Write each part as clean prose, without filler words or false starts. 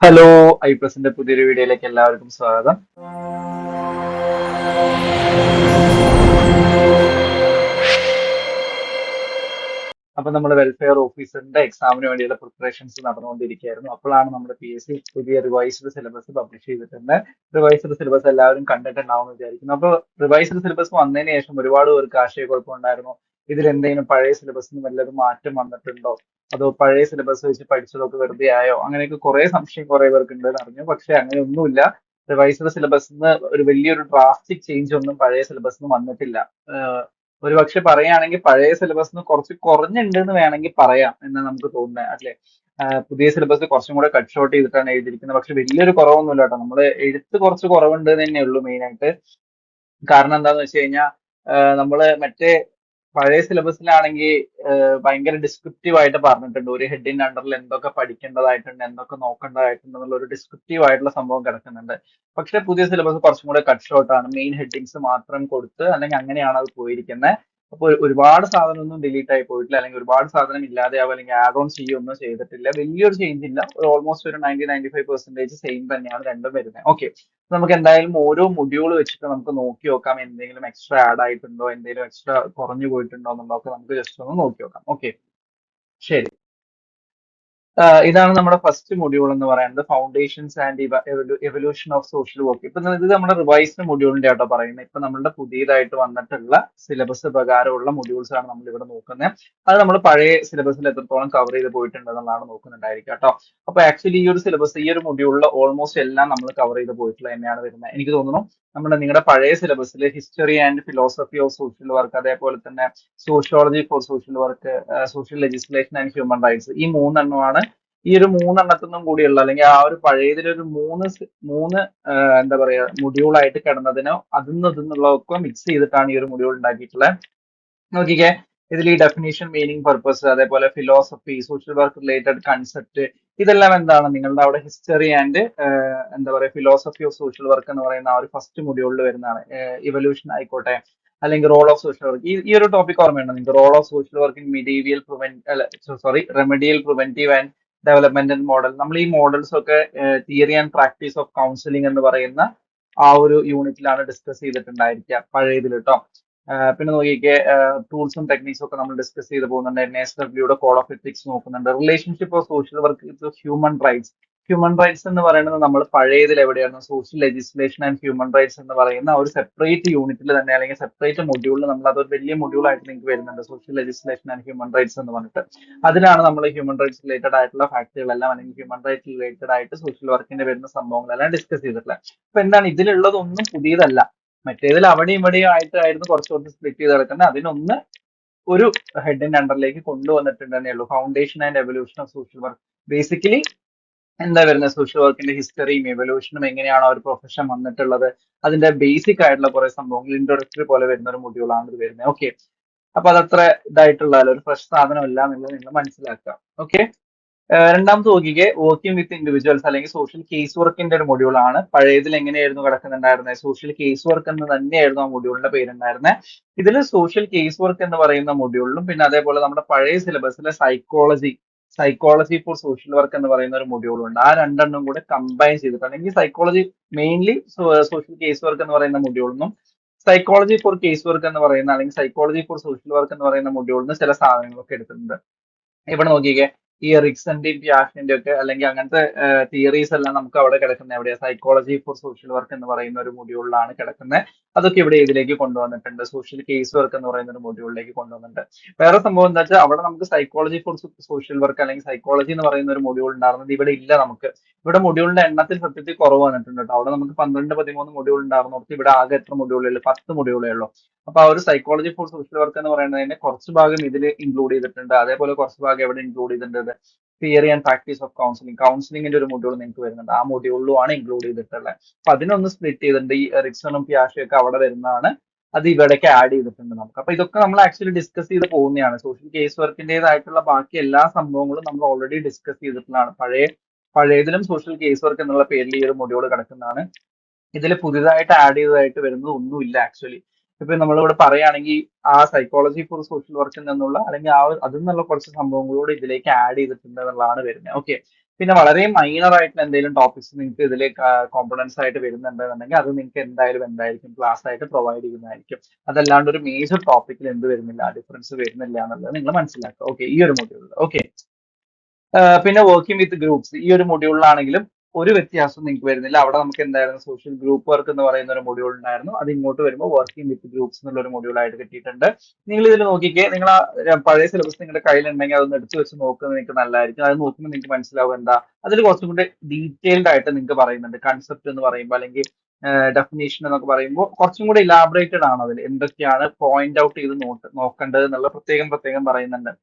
Hello, ഐപ്ലസിന്റെ പുതിയൊരു വീഡിയോയിലേക്ക് എല്ലാവർക്കും സ്വാഗതം. അപ്പൊ നമ്മൾ വെൽഫെയർ ഓഫീസറിന്റെ എക്സാമിന് വേണ്ടിയുള്ള പ്രിപ്പറേഷൻസ് നടന്നുകൊണ്ടിരിക്കുകയായിരുന്നു. അപ്പോഴാണ് നമ്മുടെ PSC പുതിയ റിവൈസ്ഡ് സിലബസ് പബ്ലിഷ് ചെയ്തിട്ടുണ്ട്. റിവൈസ്ഡ് സിലബസ് എല്ലാവരും കണ്ടിട്ടുണ്ടാവും എന്ന് വിചാരിക്കുന്നു. അപ്പൊ റിവൈസ്ഡ് സിലബസ് വന്നതിന് ശേഷം ഒരുപാട് പേർക്ക് ആശയക്കുഴപ്പമുണ്ടായിരുന്നു. ഇതിൽ എന്തെങ്കിലും പഴയ സിലബസിന് വല്ലതും മാറ്റം വന്നിട്ടുണ്ടോ, അതോ പഴയ സിലബസ് വെച്ച് പഠിച്ചതൊക്കെ വെറുതെ ആയോ, അങ്ങനെയൊക്കെ കുറെ സംശയം കുറെ പേർക്ക് ഉണ്ടെന്ന് അറിഞ്ഞു. പക്ഷെ അങ്ങനെയൊന്നുമില്ല. റിവൈസ്ഡ് സിലബസിന് ഒരു വലിയൊരു ഡ്രാസ്റ്റിക് ചേഞ്ച് ഒന്നും പഴയ സിലബസിന് വന്നിട്ടില്ല. ഒരു പക്ഷെ പറയുകയാണെങ്കിൽ പഴയ സിലബസിന് കുറച്ച് കുറഞ്ഞുണ്ട് എന്ന് വേണമെങ്കിൽ പറയാം എന്ന് നമുക്ക് തോന്നുന്നത് അല്ലെ. പുതിയ സിലബസ് കുറച്ചും കൂടെ കട്ട് ഷോർട്ട് ചെയ്തിട്ടാണ് എഴുതിയിരിക്കുന്നത്. പക്ഷെ വലിയൊരു കുറവൊന്നുമില്ല കേട്ടോ. നമ്മൾ എഴുത്ത് കുറച്ച് കുറവുണ്ട് എന്ന് തന്നെ ഉള്ളൂ മെയിൻ ആയിട്ട്. കാരണം എന്താന്ന് വെച്ച് കഴിഞ്ഞാൽ നമ്മള് മറ്റേ പഴയ സിലബസിലാണെങ്കിൽ ഭയങ്കര ഡിസ്ക്രിപ്റ്റീവ് ആയിട്ട് പറഞ്ഞിട്ടുണ്ട്. ഒരു ഹെഡിന്റെ അണ്ടറിൽ എന്തൊക്കെ പഠിക്കേണ്ടതായിട്ടുണ്ട്, എന്തൊക്കെ നോക്കേണ്ടതായിട്ടുണ്ട് എന്നുള്ള ഒരു ഡിസ്ക്രിപ്റ്റീവ് ആയിട്ടുള്ള സംഭവം കിടക്കുന്നുണ്ട്. പക്ഷെ പുതിയ സിലബസ് കുറച്ചും കൂടെ കട്ട് ഷോർട്ട് ആണ്. മെയിൻ ഹെഡിങ്സ് മാത്രം കൊടുത്ത്, അല്ലെങ്കിൽ അങ്ങനെയാണ് അത് പോയിരിക്കുന്നത്. അപ്പൊ ഒരുപാട് സാധനം ഒന്നും ഡിലീറ്റ് ആയി പോയിട്ടില്ല, അല്ലെങ്കിൽ ഒരുപാട് സാധനം ഇല്ലാതെയാവും, അല്ലെങ്കിൽ ആഡ് ഓൺ ചെയ്യൊന്നും ചെയ്തിട്ടില്ല. വലിയൊരു ചേഞ്ച് ഇല്ല. ഓൾമോസ്റ്റ് ഒരു 95% സെയിം തന്നെയാണ് രണ്ടും വരുന്നത്. ഓക്കെ, നമുക്ക് എന്തായാലും ഓരോ മൊഡ്യൂൾ വെച്ചിട്ട് നമുക്ക് നോക്കി നോക്കാം. എന്തെങ്കിലും എക്സ്ട്രാ ആഡ് ആയിട്ടുണ്ടോ, എന്തെങ്കിലും എക്സ്ട്രാ കുറഞ്ഞു പോയിട്ടുണ്ടോ എന്നുള്ളതൊക്കെ നമുക്ക് ജസ്റ്റ് ഒന്ന് നോക്കി നോക്കാം. ഓക്കെ, ശരി. ഇതാണ് നമ്മുടെ ഫസ്റ്റ് മൊഡ്യൂൾ എന്ന് പറയുന്നത്, foundations and evolution of social work. ഇപ്പൊ ഇത് നമ്മുടെ റിവൈസ്ഡ് മൊഡ്യൂളിന്റെ ആട്ടോ പറയുന്നത്. ഇപ്പൊ നമ്മളുടെ പുതിയതായിട്ട് വന്നിട്ടുള്ള സിലബസ് പ്രകാരമുള്ള മൊഡ്യൂൾസ് ആണ് നമ്മൾ ഇവിടെ നോക്കുന്നത്. അത് നമ്മൾ പഴയ സിലബസിൽ എത്രത്തോളം കവർ ചെയ്ത് പോയിട്ടുണ്ട് എന്നുള്ളതാണ് നോക്കുന്നുണ്ടായിരിക്കും കേട്ടോ. അപ്പൊ ആക്ച്വലി ഈ ഒരു സിലബസ്, ഈ ഒരു മൊഡ്യൂളിൽ ഓൾമോസ്റ്റ് എല്ലാം നമ്മൾ കവർ ചെയ്ത് പോയിട്ടുള്ള തന്നെയാണ് വരുന്നത്. എനിക്ക് തോന്നുന്നു നിങ്ങളുടെ പഴയ സിലബസിൽ history and philosophy of social work, അതേപോലെ തന്നെ sociology for social work, social legislation and human rights, ഈ മൂന്നെണ്ണമാണ്. ഈ ഒരു മൂന്നെണ്ണത്തിനും കൂടിയുള്ള, അല്ലെങ്കിൽ ആ ഒരു പഴയതിലൊരു മൂന്ന് എന്താ പറയാ മൊഡ്യൂൾ ആയിട്ട് കിടന്നതിനോ അതിന്നുള്ളതൊക്കെ മിക്സ് ചെയ്തിട്ടാണ് ഈ ഒരു മൊഡ്യൂൾ ഉണ്ടാക്കിയിട്ടുള്ളത്. നോക്കിക്കേ, ഇതിൽ ഈ ഡെഫിനേഷൻ, മീനിങ്, പർപ്പസ്, അതേപോലെ philosophy, social work related concept, ഇതെല്ലാം എന്താണ് നിങ്ങളുടെ അവിടെ ഹിസ്റ്ററി ആൻഡ് എന്താ പറയുക ഫിലോസഫി ഓഫ് സോഷ്യൽ വർക്ക് എന്ന് പറയുന്ന ആ ഒരു ഫസ്റ്റ് മൊഡ്യൂളിൽ വരുന്നതാണ്. ഇവല്യൂഷൻ ആയിക്കോട്ടെ, അല്ലെങ്കിൽ റോൾ ഓഫ് സോഷ്യൽ വർക്ക്, ഈ ഒരു ടോപ്പിക് ഓർമ്മയുണ്ടോ നിങ്ങൾക്ക്? Role of social work in medieval remedial preventive and developmental model. നമ്മൾ ഈ മോഡൽസ് ഒക്കെ theory and practice of counselling എന്ന് പറയുന്ന ആ ഒരു യൂണിറ്റിലാണ് ഡിസ്കസ് ചെയ്തിട്ടുണ്ടായിരിക്കുക പഴയതിൽ കേട്ടോ. പിന്നെ നോക്കിക്കേ, ടൂൾസും ടെക്നീക്സും ഒക്കെ നമ്മൾ ഡിസ്കസ് ചെയ്ത് പോകുന്നുണ്ട്. NSWയുടെ കോഡ് ഓഫ് എത്തിക്സ് നോക്കുന്നുണ്ട്. Relationship of social work with human rights. Human rights എന്ന് പറയുന്നത് നമ്മൾ പഴയതിൽ എവിടെയായിരുന്നു, social legislation and human rights എന്ന് പറയുന്ന ഒരു സെപ്പറേറ്റ് യൂണിറ്റിൽ തന്നെ, അല്ലെങ്കിൽ സെപ്പറേറ്റ് മൊഡ്യൂളിൽ നമ്മൾ അതൊരു വലിയ മൊഡ്യൂൾ ആയിട്ട് നിങ്ങൾക്ക് വരുന്നുണ്ട്, social legislation and human rights എന്ന് പറഞ്ഞിട്ട്. അതിലാണ് നമ്മൾ ഹ്യൂമൻ റൈറ്റ്സ് റിലേറ്റഡ് ആയിട്ടുള്ള ഫാക്ടുകളെല്ലാം, അല്ലെങ്കിൽ ഹ്യൂമൻ റൈറ്റ്സ് റിലേറ്റഡ് ആയിട്ട് സോഷ്യൽ വർക്കിന്റെ വരുന്ന സംഭവങ്ങളെല്ലാം ഡിസ്കസ് ചെയ്തിട്ടുള്ളത്. അപ്പൊ എന്താണ് ഇതിലുള്ളതൊന്നും പുതിയതല്ല. മറ്റേതിൽ അവിടെയും ഇവിടെയും ആയിട്ടായിരുന്നു കുറച്ച് കുറച്ച് സ്പ്ലിറ്റ് ചെയ്ത് കിടക്കുന്നത്. അതിനൊന്ന് ഒരു ഹെഡിന്റെ അണ്ടറിലേക്ക് കൊണ്ടുവന്നിട്ടുണ്ടെന്നേ ഉള്ളൂ. Foundation and evolution of social work. Basically എന്താ വരുന്നത്, സോഷ്യൽ വർക്കിന്റെ ഹിസ്റ്ററിയും എവല്യൂഷനും, എങ്ങനെയാണ് ആ ഒരു പ്രൊഫഷൻ വന്നിട്ടുള്ളത്, അതിന്റെ ബേസിക് ആയിട്ടുള്ള കുറെ സംഭവങ്ങൾ ഇൻട്രൊഡക്ടറി പോലെ വരുന്ന ഒരു മൊഡ്യൂളാണ് ഇത് വരുന്നത്. ഓക്കെ, അപ്പൊ അതത്ര ഇതായിട്ടുള്ള ഒരു ഫ്രഷ് സാധനമല്ല എന്നുള്ളത് നിങ്ങൾ മനസ്സിലാക്കാം. ഓക്കെ, രണ്ടാമത് നോക്കിക്കേ, വർക്കിംഗ് വിത്ത് ഇൻഡിവിജ്വൽസ് അല്ലെങ്കിൽ സോഷ്യൽ കേസ് വർക്കിന്റെ ഒരു മൊഡ്യൂൾ ആണ്. പഴയതിൽ എങ്ങനെയായിരുന്നു കിടക്കുന്നുണ്ടായിരുന്നത്, സോഷ്യൽ കേസ് വർക്ക് എന്ന് തന്നെയായിരുന്നു ആ മൊഡ്യൂളിന്റെ പേരുണ്ടായിരുന്നത്. ഇതിൽ സോഷ്യൽ കേസ് വർക്ക് എന്ന് പറയുന്ന മൊഡ്യൂളിലും, പിന്നെ അതേപോലെ നമ്മുടെ പഴയ സിലബസിലെ സൈക്കോളജി ഫോർ സോഷ്യൽ വർക്ക് എന്ന് പറയുന്ന ഒരു മൊഡ്യൂളും ഉണ്ട്. ആ രണ്ടെണ്ണം കൂടെ കമ്പൈൻ ചെയ്തിട്ടാണ്. ഈ psychology mainly social case work എന്ന് പറയുന്ന മൊഡ്യൂളിനും, സൈക്കോളജി ഫോർ കേസ് വർക്ക് എന്ന് പറയുന്ന, അല്ലെങ്കിൽ സൈക്കോളജി ഫോർ സോഷ്യൽ വർക്ക് എന്ന് പറയുന്ന മൊഡ്യൂളിന് ചില സാധനങ്ങളൊക്കെ എടുത്തിട്ടുണ്ട്. ഇവിടെ നോക്കിക്കേ, ഈ റിക്സന്റെയും പിയാഷന്റെയും ഒക്കെ, അല്ലെങ്കിൽ അങ്ങനത്തെ തിയറീസ് എല്ലാം നമുക്ക് അവിടെ കിടക്കുന്നത് എവിടെയാ, സൈക്കോളജി ഫോർ സോഷ്യൽ വർക്ക് എന്ന് പറയുന്ന ഒരു മൊഡ്യൂളിലാണ് കിടക്കുന്നത്. അതൊക്കെ ഇവിടെ ഇതിലേക്ക് കൊണ്ടുവന്നിട്ടുണ്ട്. സോഷ്യൽ കേസ് വർക്ക് എന്ന് പറയുന്ന ഒരു മൊഡ്യൂളിലേക്ക് കൊണ്ടുവന്നിട്ടുണ്ട്. വേറെ സംഭവം എന്താ വെച്ചാൽ, അവിടെ നമുക്ക് സൈക്കോളജി ഫോർ സോഷ്യൽ വർക്ക് അല്ലെങ്കിൽ സൈക്കോളജി എന്ന് പറയുന്ന ഒരു മൊഡ്യൂൾ ഉണ്ടായിരുന്നത് ഇവിടെ ഇല്ല നമുക്ക്. ഇവിടെ മൊഡ്യൂളിന്റെ എണ്ണത്തിൽ സത്യത്തിൽ കുറവ് വന്നിട്ടുണ്ട് കേട്ടോ. അവിടെ നമുക്ക് 12-13 മൊഡ്യൂൾ ഉണ്ടായിരുന്നു. ഇവിടെ ആകെ എത്ര മൊഡ്യൂളേ ഉള്ളൂ? 10 മൊഡ്യൂളേ ഉള്ളൂ. അപ്പൊ ആ ഒരു സൈക്കോളജി ഫോർ സോഷ്യൽ വർക്ക് എന്ന് പറയുന്നതിന്റെ കുറച്ച് ഭാഗം ഇതിൽ ഇൻക്ലൂഡ് ചെയ്തിട്ടുണ്ട്. അതേപോലെ കുറച്ച് ഭാഗം എവിടെ ഇൻക്ലൂഡ് ചെയ്തിട്ടുണ്ട്, തിയറി ആൻഡ് പ്രാക്ടീസ് ഓഫ് കൗൺസിലിംഗിന്റെ ഒരു മൊഡ്യൂൾ നിങ്ങൾക്ക് വരുന്നുണ്ട്. ആ മൊഡ്യൂളിലും ആണ് ഇൻക്ലൂഡ് ചെയ്തിട്ടുള്ളത്. അപ്പൊ അതിനൊന്ന് സ്പ്ലിറ്റ് ചെയ്തിട്ടുണ്ട്. ഈ റിക്സണും പിയാഷയും ഒക്കെ അവിടെ വരുന്നതാണ്, അത് ഇവിടേക്ക് ആഡ് ചെയ്തിട്ടുണ്ട് നമുക്ക്. അപ്പൊ ഇതൊക്കെ നമ്മൾ ആക്ച്വലി ഡിസ്കസ് ചെയ്ത് പോകുന്നതാണ്. സോഷ്യൽ കേസ് വർക്കിന്റേതായിട്ടുള്ള ബാക്കി എല്ലാ സംഭവങ്ങളും നമ്മൾ ഓൾറെഡി ഡിസ്കസ് ചെയ്തിട്ടുള്ളതാണ്. പഴയതിലും സോഷ്യൽ കേസ് വർക്ക് എന്നുള്ള പേരിൽ ഈ ഒരു മൊഡ്യൂൾ കിടക്കുന്നതാണ്. ഇതിൽ പുതിയതായിട്ട് ആഡ് ചെയ്തതായിട്ട് വരുന്നത് ഒന്നുമില്ല ആക്ച്വലി. ഇപ്പൊ നമ്മളിവിടെ പറയുകയാണെങ്കിൽ ആ സൈക്കോളജി ഫോർ സോഷ്യൽ വർക്കിൽ നിന്നുള്ള, അല്ലെങ്കിൽ അതിൽ നിന്നുള്ള കുറച്ച് സംഭവങ്ങളോട് ഇതിലേക്ക് ആഡ് ചെയ്തിട്ടുണ്ട് എന്നുള്ളതാണ് വരുന്നത്. ഓക്കെ, പിന്നെ വളരെ മൈനർ ആയിട്ടുള്ള എന്തെങ്കിലും ടോപ്പിക്സ് നിങ്ങൾക്ക് ഇതിൽ കോമ്പണൻസ് ആയിട്ട് വരുന്നുണ്ടെന്നുണ്ടെങ്കിൽ അത് നിങ്ങൾക്ക് എന്തായിരിക്കും ക്ലാസ് ആയിട്ട് പ്രൊവൈഡ് ചെയ്യുന്നതായിരിക്കും. അതല്ലാണ്ട് ഒരു മേജർ ടോപ്പിക്കിൽ എന്ത് വരുന്നില്ല, ഡിഫറൻസ് വരുന്നില്ല എന്നുള്ളത് നിങ്ങൾ മനസ്സിലാക്കുക. ഓക്കെ, ഈ ഒരു മൊഡ്യൂളിൽ. ഓക്കെ, പിന്നെ വർക്കിംഗ് വിത്ത് ഗ്രൂപ്പ്സ് ഈ ഒരു മൊഡ്യൂളിലാണെങ്കിലും ഒരു വ്യത്യാസം നിങ്ങൾക്ക് വരുന്നില്ല. അവിടെ നമുക്ക് എന്തായിരുന്നു, സോഷ്യൽ ഗ്രൂപ്പ് വർക്ക് എന്ന് പറയുന്ന ഒരു മൊഡ്യൂൾ ഉണ്ടായിരുന്നു. അത് ഇങ്ങോട്ട് വരുമ്പോൾ വർക്കിംഗ് വിത്ത് ഗ്രൂപ്പ്സ് എന്നുള്ള ഒരു മൊഡ്യൂൾ ആയിട്ട് കിട്ടിയിട്ടുണ്ട്. നിങ്ങൾ ഇതിൽ നോക്കിക്കേ, നിങ്ങൾ ആ പഴയ സിലബസ് നിങ്ങളുടെ കയ്യിലുണ്ടെങ്കിൽ അതൊന്ന് എടുത്തു വെച്ച് നോക്കുന്നത് നിങ്ങൾക്ക് നല്ലതായിരിക്കും. അത് നോക്കുമ്പോൾ നിങ്ങൾക്ക് മനസ്സിലാവും എന്താ അതിൽ കുറച്ചും കൂടി ഡീറ്റെയിൽഡ് ആയിട്ട് നിങ്ങൾക്ക് പറയുന്നുണ്ട്. കൺസെപ്റ്റ് എന്ന് പറയുമ്പോൾ അല്ലെങ്കിൽ ഡെഫിനേഷൻ എന്നൊക്കെ പറയുമ്പോൾ കുറച്ചും കൂടി ഇലാബറേറ്റഡ് ആണ്. അതിൽ എന്തൊക്കെയാണ് പോയിന്റ് ഔട്ട് ചെയ്ത് നോക്കേണ്ടത് എന്നുള്ള പ്രത്യേകം പറയുന്നുണ്ട്.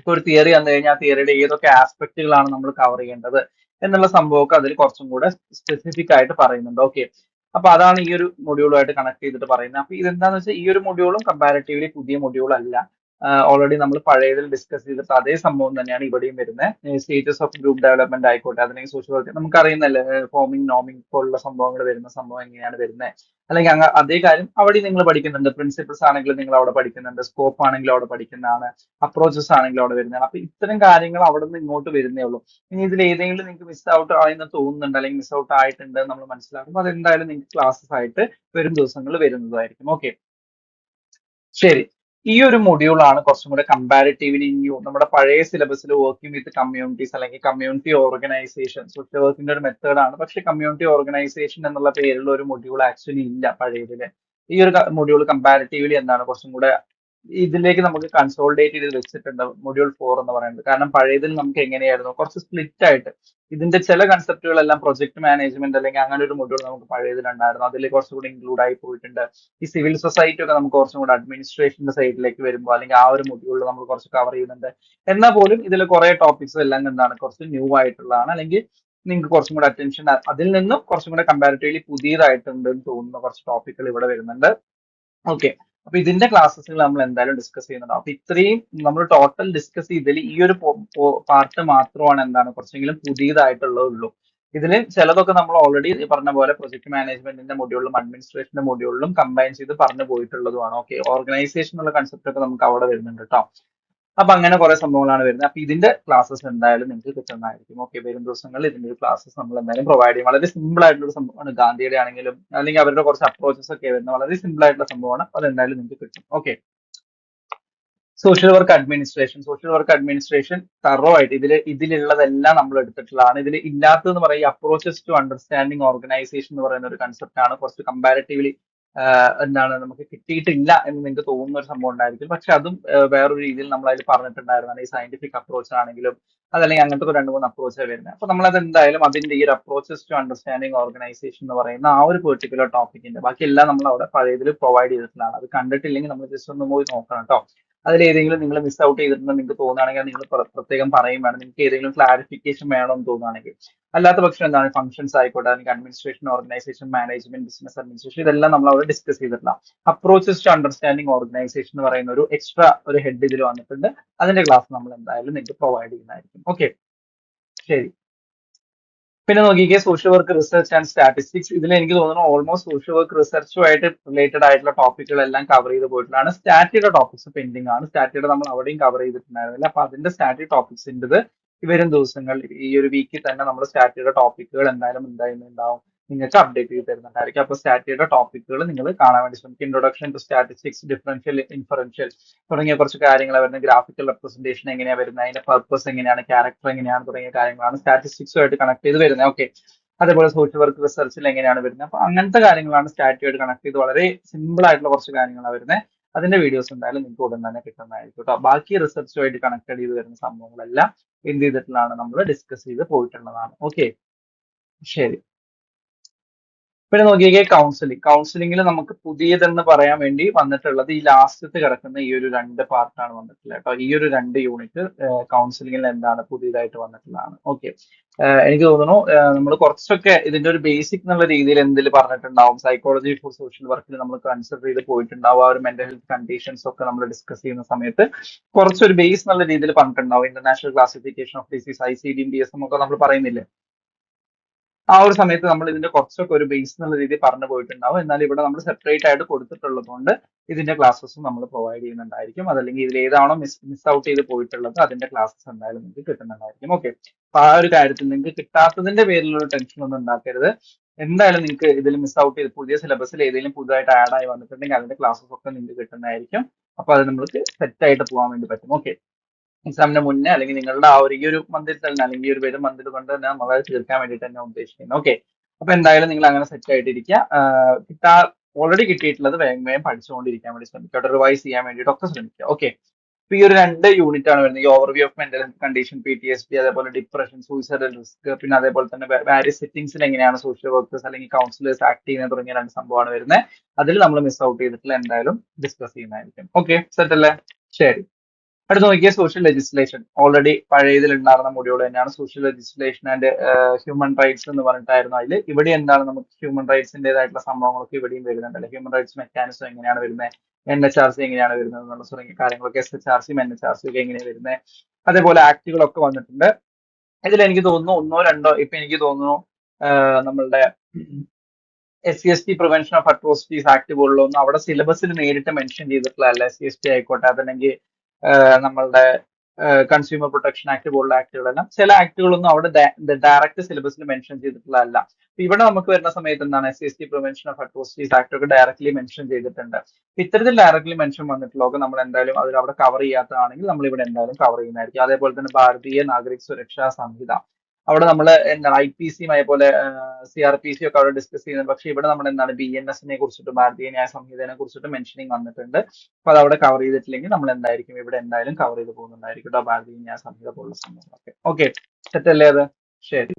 ഇപ്പൊ ഒരു തിയറി വന്നു കഴിഞ്ഞാൽ ആ തിയറിയുടെ ഏതൊക്കെ ആസ്പെക്റ്റുകളാണ് നമ്മൾ കവർ ചെയ്യേണ്ടത് എന്നുള്ള സംഭവമൊക്കെ അതിൽ കുറച്ചും കൂടെ സ്പെസിഫിക് ആയിട്ട് പറയുന്നുണ്ട്. ഓക്കെ, അപ്പൊ അതാണ് ഈ ഒരു മൊഡ്യൂളുമായിട്ട് കണക്ട് ചെയ്തിട്ട് പറയുന്നത്. അപ്പൊ ഇതെന്താന്ന് വെച്ചാൽ ഈ ഒരു മൊഡ്യൂളും കമ്പാരിറ്റീവ്ലി പുതിയ മൊഡ്യൂൾ അല്ല. ഓൾറെഡി നമ്മൾ പഴയതിൽ ഡിസ്കസ് ചെയ്തിട്ട് അതേ സംഭവം തന്നെയാണ് ഇവിടെയും വരുന്നത്. സ്റ്റേറ്റസ് ഓഫ് ഗ്രൂപ്പ് ഡെവലപ്മെന്റ് ആയിക്കോട്ടെ, അല്ലെങ്കിൽ സോഷ്യൽ വർക്ക് നമുക്ക് അറിയുന്നല്ലേ, ഫോമിംഗ് നോമിംഗ് പോലുള്ള സംഭവങ്ങൾ വരുന്ന സംഭവം എങ്ങനെയാണ് വരുന്നത്, അല്ലെങ്കിൽ അതേ കാര്യം അവിടെ നിങ്ങൾ പഠിക്കുന്നുണ്ട്. പ്രിൻസിപ്പിൾസ് ആണെങ്കിലും നിങ്ങൾ അവിടെ പഠിക്കുന്നുണ്ട്, സ്കോപ്പ് ആണെങ്കിലും അവിടെ പഠിക്കുന്നതാണ്, അപ്രോച്ചസ് ആണെങ്കിലും അവിടെ വരുന്നതാണ്. അപ്പൊ ഇത്തരം കാര്യങ്ങൾ അവിടെ നിന്ന് ഇങ്ങോട്ട് വരുന്നേ ഉള്ളൂ. ഇനി ഇതിൽ ഏതെങ്കിലും നിങ്ങൾക്ക് മിസ് ഔട്ട് ആയെന്ന് തോന്നുന്നുണ്ട് അല്ലെങ്കിൽ മിസ് ഔട്ട് ആയിട്ടുണ്ട് നമ്മൾ മനസ്സിലാക്കുമ്പോൾ അതെന്തായാലും നിങ്ങൾക്ക് ക്ലാസ്സസ് ആയിട്ട് വരും ദിവസങ്ങളിൽ വരുന്നതായിരിക്കും. ഓക്കെ, ശരി. ഈ ഒരു മൊഡ്യൂളാണ് കുറച്ചും കൂടെ കമ്പാരിറ്റീവ്ലി ന്യൂ. നമ്മുടെ പഴയ സിലബസിൽ വർക്കിംഗ് വിത്ത് കമ്മ്യൂണിറ്റീസ് അല്ലെങ്കിൽ കമ്മ്യൂണിറ്റി ഓർഗനൈസേഷൻ സോഷ്യൽ വർക്കിന്റെ ഒരു മെത്തേഡാണ്. പക്ഷെ കമ്മ്യൂണിറ്റി ഓർഗനൈസേഷൻ എന്നുള്ള പേരിലുള്ള ഒരു മൊഡ്യൂൾ ആക്ച്വലി ഇല്ല പഴയതില്. ഈ ഒരു മൊഡ്യൂൾ കമ്പാരിറ്റീവ്ലി എന്താണ് കുറച്ചും കൂടെ ഇതിലേക്ക് നമുക്ക് കൺസോളിഡേറ്റ് ചെയ്ത് വെച്ചിട്ടുണ്ട് മൊഡ്യൂൾ 4 എന്ന് പറയുന്നത്. കാരണം പഴയതിൽ നമുക്ക് എങ്ങനെയായിരുന്നു കുറച്ച് സ്പ്ലിറ്റ് ആയിട്ട് ഇതിന്റെ ചില കൺസെപ്റ്റുകളെല്ലാം പ്രൊജക്ട് മാനേജ്മെന്റ് അല്ലെങ്കിൽ അങ്ങനെ ഒരു മൊഡ്യൂൾ നമുക്ക് പഴയതിലുണ്ടായിരുന്നു. അതിൽ കുറച്ചുകൂടി ഇൻക്ലൂഡ് ആയി പോയിട്ടുണ്ട്. ഈ സിവിൽ സൊസൈറ്റി ഒക്കെ നമുക്ക് കുറച്ചും കൂടെ അഡ്മിനിസ്ട്രേഷന്റെ സൈഡിലേക്ക് വരുമ്പോൾ അല്ലെങ്കിൽ ആ ഒരു മൊഡ്യൂളിൽ നമ്മൾ കുറച്ച് കവർ ചെയ്യുന്നുണ്ട്. എന്നാൽ പോലും ഇതിൽ കുറെ ടോപ്പിക്സ് എല്ലാം എന്താണ് കുറച്ച് ന്യൂ ആയിട്ടുള്ളതാണ്, അല്ലെങ്കിൽ നിങ്ങൾക്ക് കുറച്ചും കൂടെ അറ്റൻഷൻ അതിൽ നിന്നും കുറച്ചും കൂടെ കമ്പാരിറ്റീവ്ലി പുതിയതായിട്ടുണ്ട് എന്ന് തോന്നുന്ന കുറച്ച് ടോപ്പിക്കുകൾ ഇവിടെ വരുന്നുണ്ട്. ഓക്കെ, അപ്പൊ ഇതിന്റെ ക്ലാസ്സസുകൾ നമ്മൾ എന്തായാലും ഡിസ്കസ് ചെയ്യുന്നുണ്ട്. അപ്പൊ ഇത്രയും നമ്മൾ ടോട്ടൽ ഡിസ്കസ് ചെയ്തതിൽ ഈ ഒരു പാർട്ട് മാത്രമാണ് എന്താണ് കുറച്ചെങ്കിലും പുതിയതായിട്ടുള്ളതുള്ളൂ. ഇതിൽ ചിലതൊക്കെ നമ്മൾ ഓൾറെഡി പറഞ്ഞ പോലെ പ്രൊജക്ട് മാനേജ്മെന്റിന്റെ മൊഡ്യൂളിലും അഡ്മിനിസ്ട്രേഷന്റെ മൊഡ്യൂളിലും കമ്പൈൻ ചെയ്ത് പറഞ്ഞു പോയിട്ടുള്ളതുമാണ്. ഓക്കെ, ഓർഗനൈസേഷൻ എന്നുള്ള കൺസെപ്റ്റ് ഒക്കെ നമുക്ക് അവിടെ വരുന്നുണ്ട് കേട്ടോ. അപ്പൊ അങ്ങനെ കുറെ സംഭവങ്ങളാണ് വരുന്നത്. അപ്പൊ ഇതിന്റെ ക്ലാസ്സസ് എന്തായാലും നിങ്ങൾക്ക് കിട്ടുന്നതായിരിക്കും. ഓക്കെ, വരും ദിവസങ്ങളിൽ ഇതിന്റെ ഒരു ക്ലാസ്സസ് നമ്മൾ എന്തായാലും പ്രൊവൈഡ് ചെയ്യും. വളരെ സിമ്പിൾ ആയിട്ടുള്ള സംഭവമാണ്. ഗാന്ധിയുടെ ആണെങ്കിലും അല്ലെങ്കിൽ അവരുടെ കുറച്ച് അപ്രോച്ചസ് ഒക്കെ വരുന്നത് വളരെ സിമ്പിൾ ആയിട്ടുള്ള സംഭവമാണ്. അത് എന്തായാലും നിങ്ങൾക്ക് കിട്ടും. Okay, social work administration thorough ആയിട്ട് ഇതിലുള്ളതെല്ലാം നമ്മൾ എടുത്തിട്ടുള്ളതാണ്. ഇതിൽ ഇല്ലാത്തതെന്ന് പറയുക അപ്രോച്ചസ് ടു അണ്ടർസ്റ്റാൻഡിങ് ഓർഗനൈസേഷൻ എന്ന് പറയുന്ന ഒരു കൺസെപ്റ്റ് ആണ്. കുറച്ച് കമ്പാരിറ്റീവ്ലി എന്താണ് നമുക്ക് കിട്ടിയിട്ടില്ല എന്ന് നിങ്ങൾക്ക് തോന്നുന്ന ഒരു സംഭവം ഉണ്ടായിരിക്കും. പക്ഷെ അതും വേറൊരു രീതിയിൽ നമ്മൾ അതിൽ പറഞ്ഞിട്ടുണ്ടായിരുന്നാണ്. ഈ സയന്റിഫിക് അപ്രോച്ച് ആണെങ്കിലും അതല്ലെങ്കിൽ അങ്ങനത്തെ ഒരു 2-3 അപ്രോച്ചാണ് വരുന്നത്. അപ്പൊ നമ്മളത് എന്തായാലും അതിന്റെ ഈ ഒരു അപ്രോച്ചസ് ടു അണ്ടർസ്റ്റാൻഡിങ് ഓർഗനൈസേഷൻ എന്ന് പറയുന്ന ആ ഒരു പെർട്ടിക്കുലർ ടോപ്പിക്കിന്റെ ബാക്കിയെല്ലാം നമ്മൾ അവിടെ പഴയതിൽ പ്രൊവൈഡ് ചെയ്തിട്ടുള്ളതാണ്. അത് കണ്ടിട്ടില്ലെങ്കിൽ നമ്മൾ ജസ്റ്റ് ഒന്ന് പോയി നോക്കണം കേട്ടോ. അതിൽ ഏതെങ്കിലും നിങ്ങൾ മിസ് ഔട്ട് ചെയ്തിട്ടുണ്ടെന്ന് നിങ്ങൾക്ക് തോന്നുകയാണെങ്കിൽ നിങ്ങൾ പ്രത്യേകം പറയും വേണം. നിങ്ങൾക്ക് ഏതെങ്കിലും ക്ലാരിഫിക്കേഷൻ വേണമെന്ന് തോന്നുകയാണെങ്കിൽ. അല്ലാത്ത പക്ഷം എന്താണ് ഫംഗ്ഷൻസ് ആയിക്കോട്ടെ, അല്ലെങ്കിൽ administration, organisation management, business administration, ഇതെല്ലാം നമ്മൾ അവിടെ ഡിസ്കസ് ചെയ്തിട്ടുള്ള അപ്രോച്ചസ് ടു അണ്ടർസ്റ്റാൻഡിങ് ഓർഗനൈസേഷൻ എന്ന് പറയുന്ന ഒരു എക്സ്ട്രാ ഒരു ഹെഡ് ഇതിൽ വന്നിട്ടുണ്ട്. അതിന്റെ ക്ലാസ് നമ്മൾ എന്തായാലും നിങ്ങൾക്ക് പ്രൊവൈഡ് ചെയ്യുന്നതായിരിക്കും. ഓക്കെ, ശരി. പിന്നെ നോക്കിക്കേ, social work research and statistics. ഇതിൽ എനിക്ക് തോന്നുന്നു ഓൾമോസ്റ്റ് സോഷ്യൽ വർക്ക് റിസർച്ചുമായിട്ട് റിലേറ്റഡ് ആയിട്ടുള്ള ടോപ്പിക്കുകളെല്ലാം കവർ ചെയ്ത് പോയിട്ടുള്ളതാണ്. സ്റ്റാറ്റിയുടെ ടോപ്പിക്സ് പെൻഡിങ് ആണ്. സ്റ്റാറ്റിയുടെ നമ്മൾ അവിടെയും കവർ ചെയ്തിട്ടുണ്ടായിരുന്നില്ല. അപ്പൊ അതിന്റെ സ്റ്റാറ്റി ടോപ്പിക്സിൻ്റെ വരും ദിവസങ്ങൾ ഈ ഒരു വീക്കിൽ തന്നെ നമ്മൾ സ്റ്റാറ്റിയുടെ ടോപ്പിക്കുകൾ എന്തായാലും ഉണ്ടാവും, നിങ്ങൾക്ക് അപ്ഡേറ്റ് ചെയ്ത് തരുന്നുണ്ടായിരിക്കും. അപ്പൊ സ്റ്റാറ്റിയുടെ ടോപ്പിക്കുകൾ നിങ്ങൾ കാണാൻ വേണ്ടി ശ്രമിക്കും. Introduction to statistics, differential, inferential തുടങ്ങിയ കുറച്ച് കാര്യങ്ങൾ വരുന്നത്. ഗ്രാഫിക്കൽ റെപ്രസെന്റേഷൻ എങ്ങനെയാണ് വരുന്നത്, അതിന്റെ പർപ്പസ് എങ്ങനെയാണ്, ക്യാരക്ടർ എങ്ങനെയാണ് തുടങ്ങിയ കാര്യങ്ങളാണ് സ്റ്റാറ്റിസ്റ്റിക്സുമായിട്ട് കണക്ട് ചെയ്ത് വരുന്നത്. ഓക്കെ, അതേപോലെ സോഷ്യൽ വർക്ക് റിസർച്ചിൽ എങ്ങനെയാണ് വരുന്നത്. അപ്പൊ അങ്ങനത്തെ കാര്യങ്ങളാണ് സ്റ്റാറ്റിയുമായിട്ട് കണക്ട് ചെയ്ത് വളരെ സിമ്പിൾ ആയിട്ടുള്ള കുറച്ച് കാര്യങ്ങളാണ് വരുന്നത്. അതിന്റെ വീഡിയോസ് എന്തായാലും നിങ്ങൾക്ക് ഉടൻ തന്നെ കിട്ടുന്നതായിരിക്കും കേട്ടോ. ബാക്കി റിസർച്ചുമായിട്ട് കണക്ട് ചെയ്ത് വരുന്ന സംഭവങ്ങളെല്ലാം എന്ത് ചെയ്തിട്ടുള്ളതാണ്, നമ്മൾ ഡിസ്കസ് ചെയ്ത് പോയിട്ടുള്ളതാണ്. ഓക്കെ, ശരി. പിന്നെ നോക്കിയേ, കൗൺസിലിംഗിൽ നമുക്ക് പുതിയതെന്ന് പറയാൻ വേണ്ടി വന്നിട്ടുള്ളത് ഈ ലാസ്റ്റത്ത് കിടക്കുന്ന ഈ ഒരു 2 പാർട്ടാണ് വന്നിട്ടുള്ളത് കേട്ടോ. ഈ ഒരു 2 യൂണിറ്റ് കൗൺസിലിംഗിൽ എന്താണ് പുതിയതായിട്ട് വന്നിട്ടുള്ളതാണ്. ഓക്കെ, എനിക്ക് തോന്നുന്നു നമ്മൾ കുറച്ചൊക്കെ ഇതിന്റെ ഒരു ബേസിക് എന്നുള്ള രീതിയിൽ എന്തിൽ പറഞ്ഞിട്ടുണ്ടാവും. സൈക്കോളജി ഫോർ സോഷ്യൽ വർക്കിൽ നമ്മൾ കൺസിഡർ ചെയ്ത് പോയിട്ടുണ്ടാവും. ആ ഒരു മെന്റൽ ഹെൽത്ത് കണ്ടീഷൻസ് ഒക്കെ നമ്മൾ ഡിസ്കസ് ചെയ്യുന്ന സമയത്ത് കുറച്ചൊരു ബേസ് എന്നുള്ള രീതിയിൽ പറഞ്ഞിട്ടുണ്ടാവും. International classification of disease, ICD-10 ഒക്കെ നമ്മൾ പറയുന്നില്ലേ. ആ ഒരു സമയത്ത് നമ്മൾ ഇതിന്റെ കുറച്ചൊക്കെ ഒരു ബേസ് എന്നുള്ള രീതിയിൽ പറഞ്ഞു പോയിട്ടുണ്ടാവും. എന്നാൽ ഇവിടെ നമ്മൾ സെപ്പറേറ്റ് ആയിട്ട് കൊടുത്തിട്ടുള്ളത് കൊണ്ട് ഇതിന്റെ ക്ലാസ്സസും നമ്മൾ പ്രൊവൈഡ് ചെയ്യുന്നുണ്ടായിരിക്കും. അതല്ലെങ്കിൽ ഇതിൽ ഏതാണോ മിസ് ഔട്ട് ചെയ്ത് പോയിട്ടുള്ളത് അതിന്റെ ക്ലാസ്സസ് എന്തായാലും നിങ്ങൾക്ക് കിട്ടുന്നുണ്ടായിരിക്കും. ഓക്കെ, അപ്പൊ ആ ഒരു കാര്യത്തിൽ നിങ്ങൾക്ക് കിട്ടാത്തതിന്റെ പേരിലുള്ള ടെൻഷൻ ഒന്നും ഉണ്ടാക്കരുത്. എന്തായാലും നിങ്ങൾക്ക് ഇതിൽ മിസ് ഔട്ട് ചെയ്ത് പുതിയ സിലബസിൽ ഏതെങ്കിലും പുതുതായിട്ട് ആഡ് ആയി വന്നിട്ടുണ്ടെങ്കിൽ അതിന്റെ ക്ലാസ്സസ് ഒക്കെ നിങ്ങൾക്ക് കിട്ടുന്നതായിരിക്കും. അപ്പൊ അത് നമ്മൾക്ക് സെറ്റ് ആയിട്ട് പോകാൻ വേണ്ടി പറ്റും. ഓക്കെ, എക്സാമിന് മുന്നേ അല്ലെങ്കിൽ നിങ്ങളുടെ ആ ഒരു ഈ ഒരു മന്തിൽ തന്നെ അല്ലെങ്കിൽ ഈ ഒരു വരും മന്തിൽ കൊണ്ട് തന്നെ നമ്മൾ അത് തീർക്കാൻ വേണ്ടിയിട്ട് തന്നെ ഉദ്ദേശിക്കുന്നത്. ഓക്കെ, അപ്പൊ എന്തായാലും നിങ്ങൾ അങ്ങനെ സെറ്റ് ആയിട്ടിരിക്കുക. കിട്ടാ ഓൾറെഡി കിട്ടിയിട്ടുള്ളത് വേഗം വേഗം പഠിച്ചുകൊണ്ടിരിക്കാൻ വേണ്ടി ശ്രമിക്കുക, റിവൈസ് ചെയ്യാൻ വേണ്ടിയിട്ട് ഒക്കെ ശ്രമിക്കുക. ഓക്കെ, ഇപ്പൊ ഈ ഒരു 2 യൂണിറ്റ് ആണ് വരുന്നത്, ഈ overview of mental condition PTSD, അതേപോലെ ഡിപ്രഷൻ, സൂയിസൈഡൽ റിസ്ക്, പിന്നെ അതേപോലെ തന്നെ വാരിയസ് സെറ്റിംഗ്സിൽ എങ്ങനെയാണ് സോഷ്യൽ വർക്കേഴ്സ് അല്ലെങ്കിൽ കൗൺസിലേഴ്സ് ആക്ട് ചെയ്യുന്നത് തുടങ്ങിയ 2 സംഭവമാണ് വരുന്നത്. അതിൽ നമ്മൾ മിസ് ഔട്ട് ചെയ്തിട്ടുള്ള എന്തായാലും ഡിസ്കസ് ചെയ്യുന്നതായിരിക്കും. ഓക്കെ, സെറ്റ് അല്ലേ? ശരി, അടുത്ത് നോക്കിയ സോഷ്യൽ ലെജിസ്ലേഷൻ. ഓൾറെഡി പഴയതിൽ ഉണ്ടായിരുന്ന മൊഡ്യൂൾ തന്നെയാണ് social legislation and human rights എന്ന് പറഞ്ഞിട്ടായിരുന്നു. അതിൽ ഇവിടെ എന്താണ് നമുക്ക് ഹ്യൂമൻ റൈറ്റ്സിന്റേതായിട്ടുള്ള സംഭവങ്ങളൊക്കെ ഇവിടെയും വരുന്നുണ്ടല്ലോ. ഹ്യൂമൻ റൈറ്റ്സ് മെക്കാനിസം എങ്ങനെയാണ് വരുന്നത്, NHRC എങ്ങനെയാണ് വരുന്നത് എന്നുള്ള തുടങ്ങിയ കാര്യങ്ങളൊക്കെ, SHRC NHRC ഒക്കെ എങ്ങനെയാണ് വരുന്നത്, അതേപോലെ ആക്ടുകളൊക്കെ വന്നിട്ടുണ്ട്. ഇതിൽ എനിക്ക് തോന്നുന്നു ഒന്നോ രണ്ടോ, ഇപ്പൊ എനിക്ക് തോന്നുന്നു നമ്മളുടെ SC/ST prevention of atrocities act പോലുള്ള ഒന്നും അവിടെ സിലബസിൽ നേരിട്ട് മെൻഷൻ ചെയ്തിട്ടുള്ളതല്ല. SC/ST ആയിക്കോട്ടെ, അതല്ലെങ്കിൽ നമ്മളുടെ കൺസ്യൂമർ പ്രൊട്ടക്ഷൻ ആക്ട് പോലുള്ള ആക്ടുകളെല്ലാം, ചില ആക്ടുകളൊന്നും അവിടെ ഡയറക്റ്റ് സിലബസിൽ മെൻഷൻ ചെയ്തിട്ടുള്ളതല്ല. അപ്പൊ ഇവിടെ നമുക്ക് വരുന്ന സമയത്ത് എന്താണ് SC/ST prevention of atrocities act ഒക്കെ ഡയറക്ട്ലി മെൻഷൻ ചെയ്തിട്ടുണ്ട്. ഇത്തരത്തിൽ ഡയറക്ട്ലി മെൻഷൻ വന്നിട്ടുള്ളതൊക്കെ നമ്മൾ എന്തായാലും അതിൽ അവിടെ കവർ ചെയ്യാത്തതാണെങ്കിൽ നമ്മൾ ഇവിടെ എന്തായാലും കവർ ചെയ്യുന്നതായിരിക്കും. അതേപോലെ തന്നെ ഭാരതീയ നാഗരിക് സുരക്ഷാ സംഹിത, അവിടെ നമ്മൾ എന്താണ് IPCയും അതേപോലെ CRPC ഒക്കെ അവിടെ ഡിസ്കസ് ചെയ്യുന്നത്. പക്ഷെ ഇവിടെ നമ്മൾ എന്താണ് BNS കുറിച്ചിട്ട്, ഭാരതീയ ന്യായ സംഹിതയെ കുറിച്ചിട്ട് മെൻഷനിങ് വന്നിട്ടുണ്ട്. അപ്പൊ അത് അവിടെ കവർ ചെയ്തിട്ടില്ലെങ്കിൽ നമ്മൾ എന്തായിരിക്കും ഇവിടെ എന്തായാലും കവർ ചെയ്ത് പോകുന്നുണ്ടായിരിക്കും കേട്ടോ, ഭാരതീയ ന്യായ സംഹിത പോലുള്ള സംഭവങ്ങളൊക്കെ. ഓക്കെ, സെറ്റ് അല്ലേ അത്? ശരി,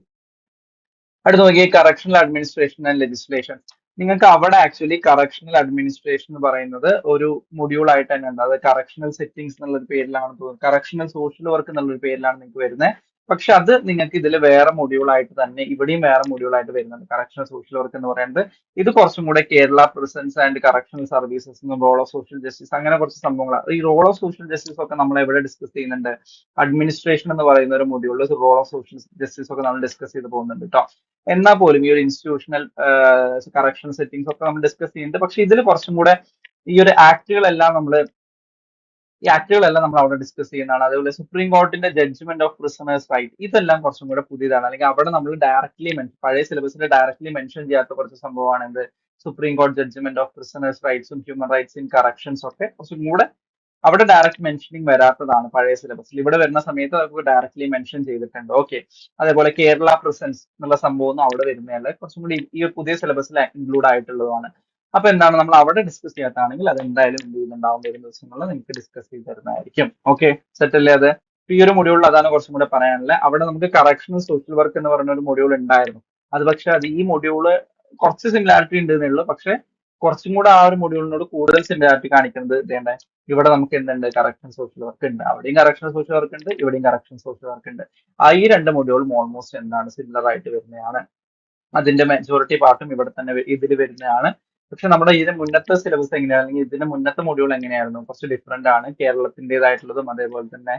അടുത്ത് നോക്കിയേ കറക്ഷണൽ അഡ്മിനിസ്ട്രേഷൻ ആൻഡ് ലെജിസ്ലേഷൻ. നിങ്ങൾക്ക് അവിടെ ആക്ച്വലി കറക്ഷണൽ അഡ്മിനിസ്ട്രേഷൻ എന്ന് പറയുന്നത് ഒരു മൊഡ്യൂൾ ആയിട്ട് തന്നെ ഉണ്ട്. അത് കറക്ഷണൽ സെറ്റിംഗ്സ് എന്നുള്ള പേരിലാണ് തോന്നുന്നത്, കറക്ഷണൽ സോഷ്യൽ വർക്ക് എന്നുള്ള പേരിലാണ് നിങ്ങൾക്ക് വരുന്നത്. പക്ഷെ അത് നിങ്ങൾക്ക് ഇതിൽ വേറെ മൊഡ്യൂൾ ആയിട്ട് തന്നെ ഇവിടെയും വേറെ മൊഡ്യൂൾ ആയിട്ട് വരുന്നുണ്ട്, കറക്ഷണൽ സോഷ്യൽ വർക്ക് എന്ന് പറയുന്നത്. ഇത് കുറച്ചും കൂടെ Kerala prisons and correctional services, role of social justice, അങ്ങനെ കുറച്ച് സംഭവങ്ങളാണ്. ഈ റോൾ ഓഫ് സോഷ്യൽ ജസ്റ്റിസ് ഒക്കെ നമ്മൾ എവിടെ ഡിസ്കസ് ചെയ്യുന്നുണ്ട്, അഡ്മിനിസ്ട്രേഷൻ എന്ന് പറയുന്ന ഒരു മൊഡ്യൂളിൽ റോൾ ഓഫ് സോഷ്യൽ ജസ്റ്റിസ് ഒക്കെ നമ്മൾ ഡിസ്കസ് ചെയ്ത് പോകുന്നുണ്ട് കേട്ടോ. എന്നാൽ പോലും ഈ ഒരു ഇൻസ്റ്റിറ്റ്യൂഷണൽ കറക്ഷൻ സെറ്റിംഗ്സ് ഒക്കെ നമ്മൾ ഡിസ്കസ് ചെയ്യുന്നുണ്ട്. പക്ഷെ ഇതിൽ കുറച്ചും കൂടെ ഈ ഒരു ആക്ടുകളെല്ലാം നമ്മൾ അവിടെ ഡിസ്കസ് ചെയ്യുന്നതാണ്. അതേപോലെ സുപ്രീം കോർട്ടിന്റെ ജഡ്ജ്മെന്റ് ഓഫ് പ്രിസണേഴ്സ് റൈറ്റ്, ഇതെല്ലാം കുറച്ചും കൂടെ പുതിയതാണ്. അല്ലെങ്കിൽ അവിടെ നമ്മൾ ഡയറക്ട്ലി പഴയ സിലബസിൽ ഡയറക്ട്ലി മെൻഷൻ ചെയ്യാത്ത കുറച്ച് സംഭവമാണ് എന്ത്, supreme court judgment of prisoners റൈറ്റ്സും ഹ്യൂമൻ റൈറ്റ്സ് ഇൻ കറക്ഷൻസ് ഒക്കെ കുറച്ചും കൂടെ അവിടെ ഡയറക്റ്റ് മെൻഷനിങ് വരാത്തതാണ് പഴയ സിലബസിൽ. ഇവിടെ വരുന്ന സമയത്ത് നമുക്ക് ഡയറക്ട്ലി മെൻഷൻ ചെയ്തിട്ടുണ്ട്. ഓക്കെ, അതേപോലെ കേരള പ്രസൻസ് എന്നുള്ള സംഭവം അവിടെ വരുന്നതല്ല, കുറച്ചും കൂടി ഈ പുതിയ സിലബസിൽ ഇൻക്ലൂഡ് ആയിട്ടുള്ളതാണ്. അപ്പൊ എന്താണ് നമ്മൾ അവിടെ ഡിസ്കസ് ചെയ്യാത്താണെങ്കിൽ അത് എന്തായാലും എന്ത് ചെയ്യുന്നുണ്ടാവും, വരുന്ന ദിവസങ്ങളിൽ നിങ്ങൾക്ക് ഡിസ്കസ് ചെയ്ത് തരുന്നതായിരിക്കും. ഓക്കെ, സെറ്റ് അല്ലേ അത്? ഈ ഒരു മൊഡ്യൂളിൽ അതാണ് കുറച്ചും കൂടെ പറയാനുള്ളത്. അവിടെ നമുക്ക് കറക്ഷണൽ സോഷ്യൽ വർക്ക് എന്ന് പറയുന്ന ഒരു മൊഡ്യൂൾ ഉണ്ടായിരുന്നു. അത് പക്ഷെ അത് ഈ മൊഡ്യൂള് കുറച്ച് സിമിലാരിറ്റി ഉണ്ട് എന്നുള്ളൂ. പക്ഷെ കുറച്ചും കൂടെ ആ ഒരു മൊഡ്യൂളിനോട് കൂടുതൽ സിമിലാരിറ്റി കാണിക്കുന്നത് ഇതേണ്ട ഇവിടെ നമുക്ക് എന്തുണ്ട്, കറക്ഷൻ സോഷ്യൽ വർക്ക് ഉണ്ട്. അവിടെയും കറക്ഷൻ സോഷ്യൽ വർക്ക് ഉണ്ട്, ഇവിടെയും കറക്ഷൻ സോഷ്യൽ വർക്ക് ഉണ്ട്. ഈ 2 മൊഡ്യൂളും ഓൾമോസ്റ്റ് എന്താണ് സിമിലർ ആയിട്ട് വരുന്നതാണ്. അതിന്റെ മെജോറിറ്റി പാർട്ടും ഇവിടെ തന്നെ ഇതിൽ വരുന്നതാണ്. പക്ഷെ നമ്മുടെ ഇതിന് മുന്നത്തെ സിലബസ് എങ്ങനെയാണ്, അല്ലെങ്കിൽ ഇതിന്റെ മുന്നത്തെ മൊഡ്യൂൾ എങ്ങനെയായിരുന്നു, കുറച്ച് ഡിഫറെന്റ് ആണ്. കേരളത്തിൻ്റെതായിട്ടുള്ളതും അതേപോലെ തന്നെ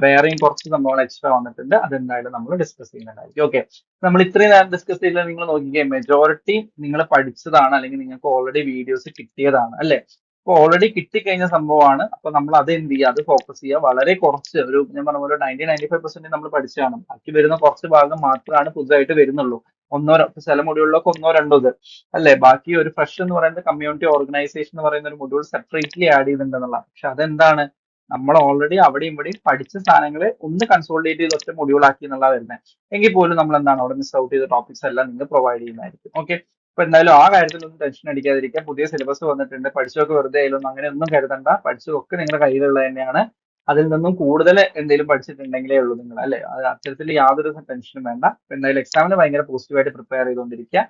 വേറെയും കുറച്ച് സംഭവങ്ങൾ എക്സ്ട്രാ വന്നിട്ടുണ്ട്. അതെന്തായാലും നമ്മൾ ഡിസ്കസ് ചെയ്യുന്നുണ്ടായിരിക്കും. ഓക്കെ, നമ്മൾ ഇത്രയും നേരം ഡിസ്കസ് ചെയ്തില്ല, നിങ്ങൾ നോക്കിക്കേ മെജോറിറ്റി നിങ്ങൾ പഠിച്ചതാണ്, അല്ലെങ്കിൽ നിങ്ങൾക്ക് ഓൾറെഡി വീഡിയോസ് കിട്ടിയതാണ് അല്ലെ. അപ്പൊ ഓൾറെഡി കിട്ടിക്കഴിഞ്ഞ സംഭവമാണ്. അപ്പൊ നമ്മൾ അത് എന്ത് ചെയ്യുക, അത് ഫോക്കസ് ചെയ്യുക. വളരെ കുറച്ച് ഒരു ഞാൻ പറഞ്ഞ പോലെ 90-95% നമ്മൾ പഠിച്ചതാണ്. ബാക്കി വരുന്ന കുറച്ച് ഭാഗം മാത്രമാണ് പുതുതായിട്ട് വരുന്നുള്ളൂ. ചില മൊഡ്യൂളിലൊക്കെ ഒന്നോ രണ്ടോ ഇത് അല്ലെ. ബാക്കി ഒരു ഫ്രഷ് എന്ന് പറയുന്നത് കമ്മ്യൂണിറ്റി ഓർഗനൈസേഷൻ എന്ന് പറയുന്ന ഒരു മൊഡ്യൂൾ സെപ്പറേറ്റ്ലി ആഡ് ചെയ്തിട്ടുണ്ടെന്നുള്ള. പക്ഷെ അതെന്താണ്, നമ്മൾ ഓൾറെഡി അവിടെയും ഇവിടെയും പഠിച്ച സാധനങ്ങളെ ഒന്ന് കൺസോളിഡേറ്റ് ചെയ്ത് ഒറ്റ മൊഡ്യൂൾ ആക്കി എന്നുള്ള വരുന്നത്. എങ്കിൽ പോലും നമ്മൾ എന്താണ് അവിടെ മിസ് ഔട്ട് ചെയ്ത ടോപ്പിക്സ് എല്ലാം നിങ്ങൾ പ്രൊവൈഡ് ചെയ്യുന്നതായിരിക്കും. ഓക്കെ, അപ്പൊ എന്തായാലും ആ കാര്യത്തിലൊന്നും ടെൻഷൻ അടിക്കാതിരിക്കുക. പുതിയ സിലബസ് വന്നിട്ടുണ്ട്, പഠിച്ചൊക്കെ വെറുതെ ആയാലും അങ്ങനെ ഒന്നും കരുതണ്ട. പഠിച്ചതൊക്കെ നിങ്ങളുടെ കയ്യിലുള്ളത് തന്നെയാണ്. അതിൽ നിന്നും കൂടുതൽ എന്തെങ്കിലും പഠിച്ചിട്ടുണ്ടെങ്കിലേ ഉള്ളൂ നിങ്ങൾ അല്ലെ. അത് അത്തരത്തിൽ യാതൊരു ടെൻഷനും വേണ്ട. എന്തായാലും എക്സാമിന് ഭയങ്കര പോസിറ്റീവായിട്ട് പ്രിപ്പയർ ചെയ്തുകൊണ്ടിരിക്കുക.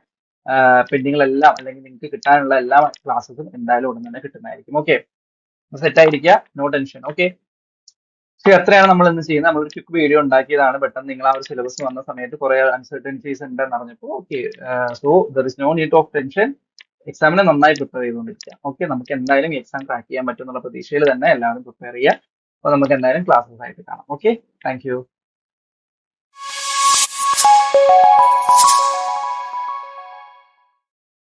പെൻഡിങ്ങളെല്ലാം അല്ലെങ്കിൽ നിങ്ങൾക്ക് കിട്ടാനുള്ള എല്ലാ ക്ലാസ്സസും എന്തായാലും ഉടൻ തന്നെ കിട്ടുന്നതായിരിക്കും. ഓക്കെ, സെറ്റ് ആയിരിക്കുക, നോ ടെൻഷൻ. ഓക്കെ, എത്രയാണ് നമ്മൾ ഇന്ന് ചെയ്യുന്നത്, നമ്മളൊരു ക്വിക്ക് വീഡിയോ ഉണ്ടാക്കിയതാണ്. പെട്ടെന്ന് നിങ്ങൾ ആ ഒരു സിലബസ് വന്ന സമയത്ത് കുറെ അൺസർട്ടനിറ്റീസ് ഉണ്ടെന്ന് അറിഞ്ഞപ്പോൾ okay, so there is no need of tension. എക്സാമിനെ നന്നായി പ്രിപ്പയർ ചെയ്തുകൊണ്ടിരിക്കുക. ഓക്കെ, നമുക്ക് എന്തായാലും എക്സാം ക്രാക്ക് ചെയ്യാൻ പറ്റും എന്നുള്ള പ്രതീക്ഷയിൽ തന്നെ എല്ലാവരും പ്രിപ്പയർ ചെയ്യുക. അപ്പൊ നമുക്ക് എന്തായാലും ക്ലാസ്സസ് ആയിട്ട് കാണാം. Okay, thank you.